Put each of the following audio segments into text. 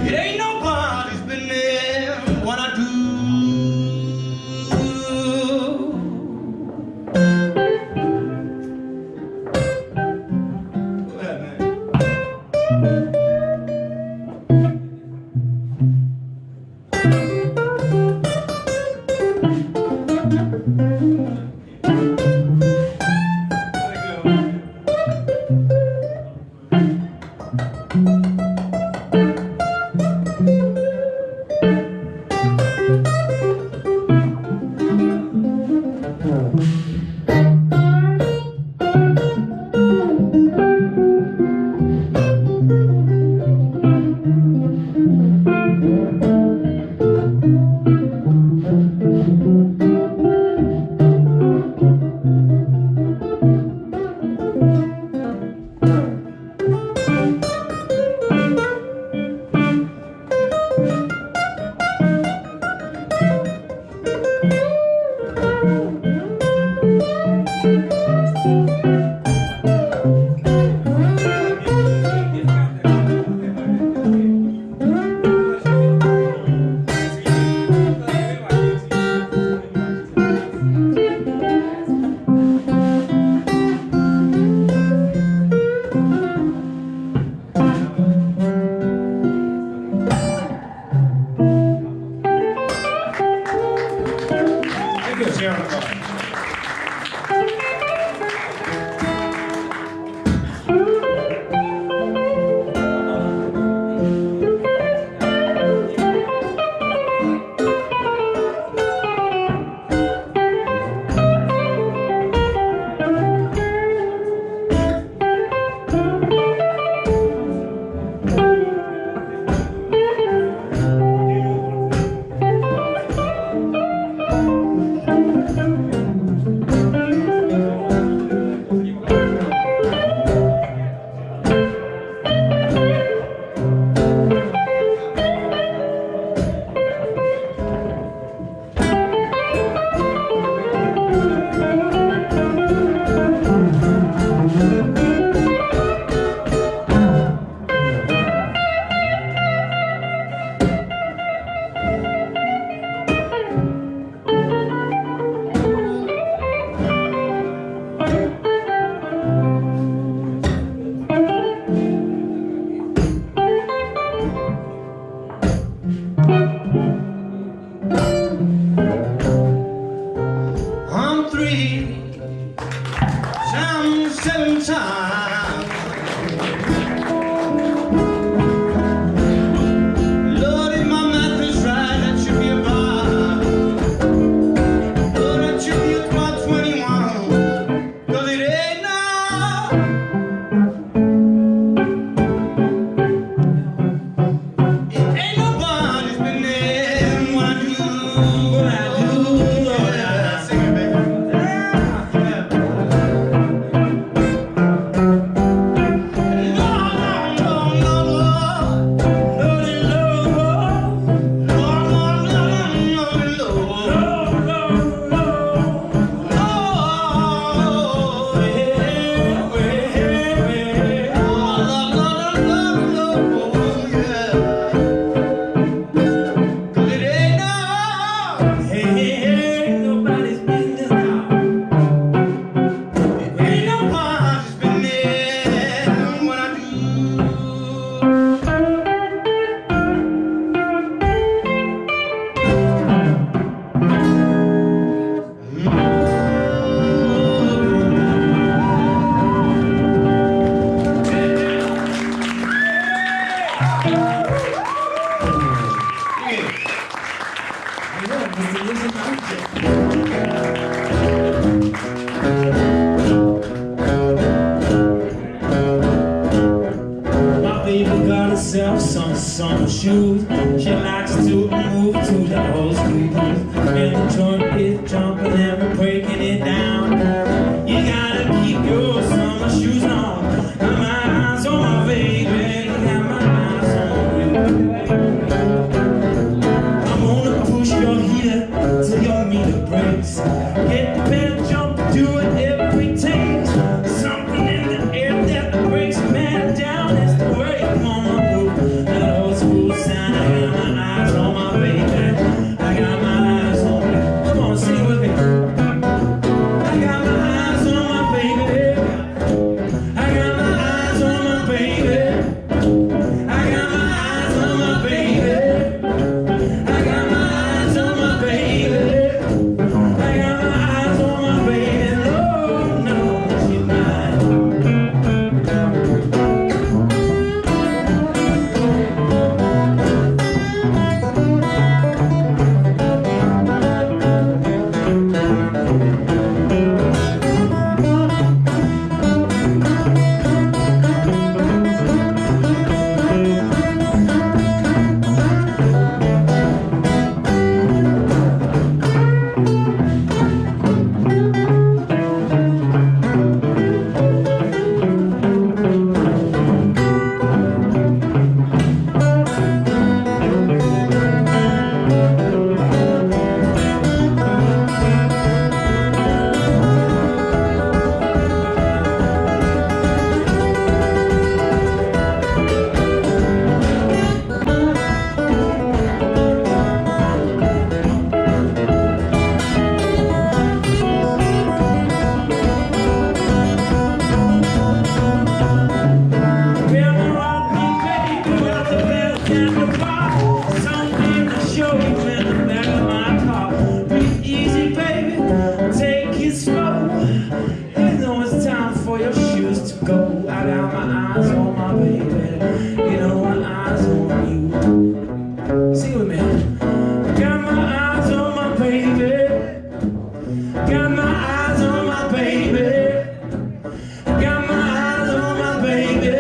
It ain't no Some shoes. She likes to move to the old school. And the joint is jumping and breaking it down. You gotta keep your summer shoes on. Got my eyes on my baby. Got my eyes on you. I'm gonna push your heater till your meter breaks. Get the bed jump, do whatever it takes. Something in the air that breaks a man down. It's the way I'm gonna move. That old school sound. I got my eyes on my baby. I got my eyes on you. Come on, sing with me. I got my Sing it with me. Got my eyes on my baby. Got my eyes on my baby. Got my eyes on my baby.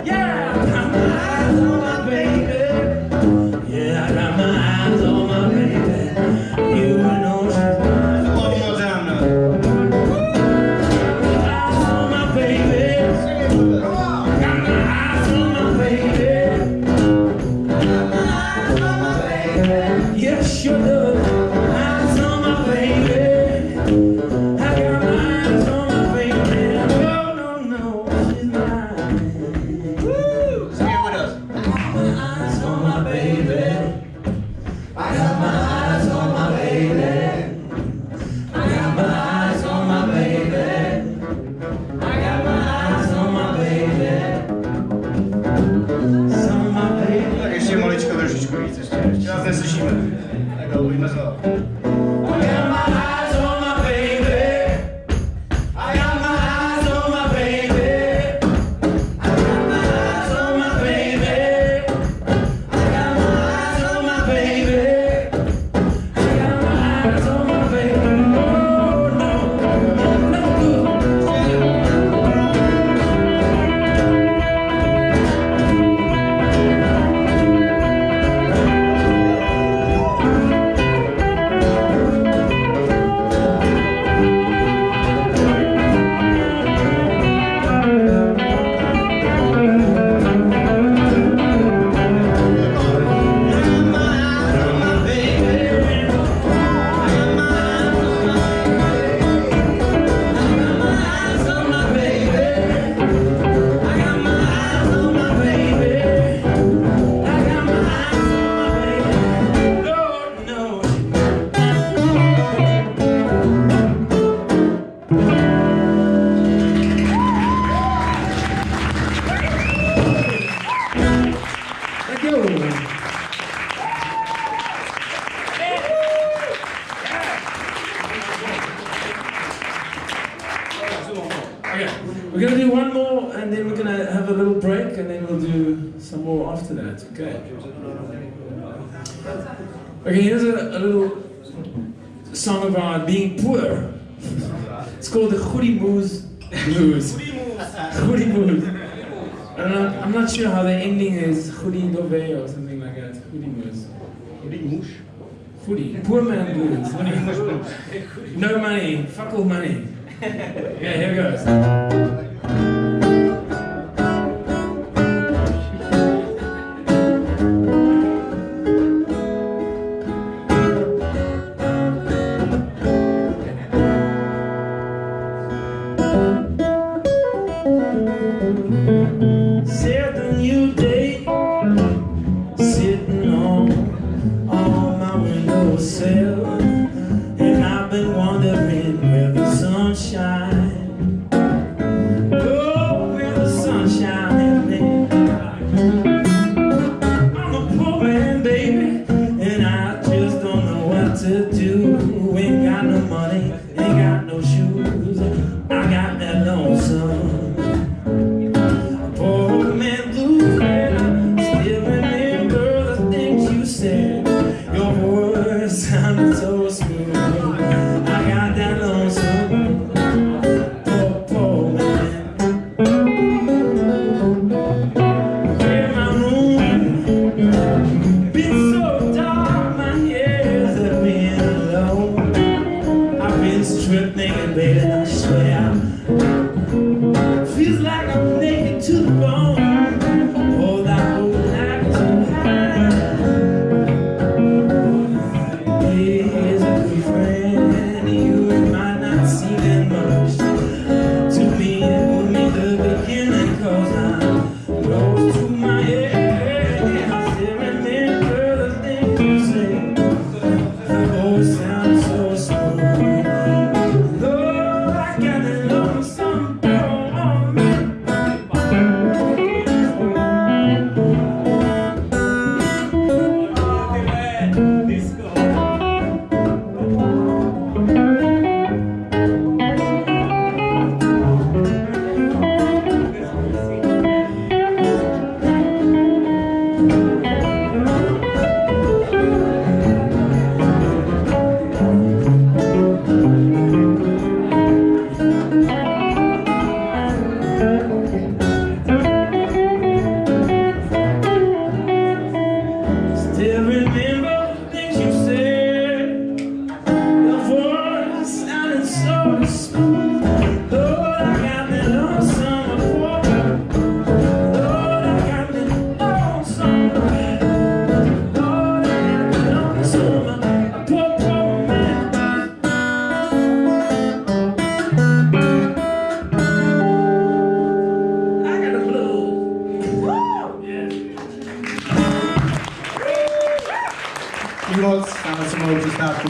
Yeah, I got my eyes on my baby. Yeah, I got my eyes on my baby. You know she's mine. One more time now. Eyes on my baby. Got my eyes on my baby. Got my eyes on my baby. Yes, you do. Eyes on my baby. I got my eyes on my baby. No, no, no, she's mine. Woo! Sing it with us. Eyes on my baby. I got my eyes on my baby. I got my eyes on my baby. I got my eyes on my baby. On my baby. Tak ještě maličko, trošičku víc, ještě nás neslyšíme. Tak jo, pojďme znova. I got my eyes on my baby. I got my eyes on my baby. I got my eyes on my baby. I got my eyes on my baby. I got my eyes on my baby. Oh no, no good. Okay, we're gonna do one more and then we're gonna have a little break and then we'll do some more after that, okay? Okay, here's a little song about being poor. It's called the Goody Moose Blues. Goody Moose. I'm not sure how the ending is, Goody Dove or something like that. Goody Moose. Goody Moose? Goody. Poor man blues. Goody Moose blues. No money, fuck all money. Yeah, here goes. Said the new day, sitting on my windowsill, and I've been wondering where the sunshine, oh, where the sunshine is. I'm a poor man, baby, and I just don't know what to do. Ain't got no money, ain't got no shoes, I got that lonesome. So smooth, I got that lonesome, poor man. In my room, been so dark, my years have been alone. I've been stripped naked, baby, I swear. Feels like I'm naked to the bone. Oh, that old life is so high. Here's a Díky moc, dáme si malou přestávku.